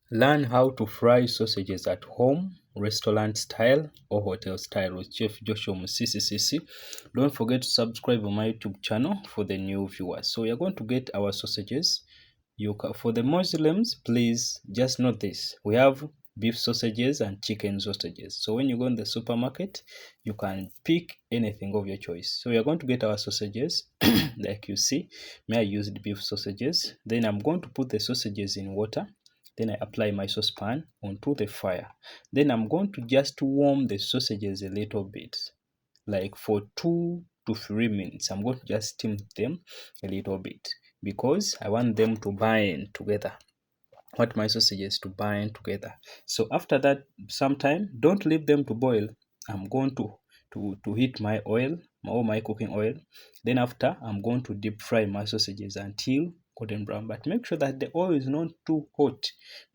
Learn how to fry sausages at home, restaurant style or hotel style with Chef Joshua Musisi. Don't forget to subscribe on my YouTube channel for the new viewers. So we are going to get our sausages. For the Muslims, please just note this. We have beef sausages and chicken sausages. So when you go in the supermarket, you can pick anything of your choice. So we are going to get our sausages like you see. I used beef sausages. Then I'm going to put the sausages in water. Then I apply my saucepan onto the fire. Then I'm going to just warm the sausages a little bit, like for 2 to 3 minutes. I'm going to just steam them a little bit because I want them to bind together. I want my sausages to bind together. So after that, sometime, don't leave them to boil. I'm going to heat my oil or my cooking oil. Then after, I'm going to deep fry my sausages until golden brown. But make sure that the oil is not too hot,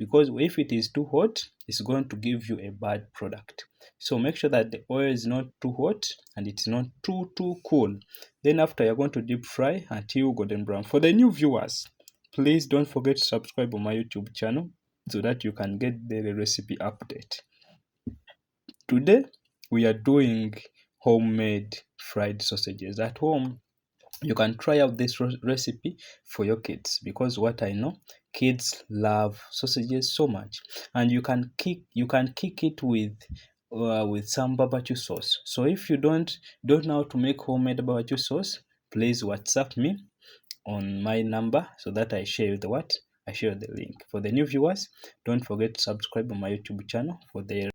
because if it is too hot, it's going to give you a bad product. So make sure that the oil is not too hot and it's not too cool. Then after, you're going to deep fry until golden brown. For the new viewers, please don't forget to subscribe on my YouTube channel so that you can get the recipe update. Today we are doing homemade fried sausages at home. You can try out this recipe for your kids, because what I know, kids love sausages so much, and you can kick it with some barbecue sauce. So if you don't know how to make homemade barbecue sauce, please WhatsApp me on my number so that I share the link. For the new viewers, don't forget to subscribe on my YouTube channel for the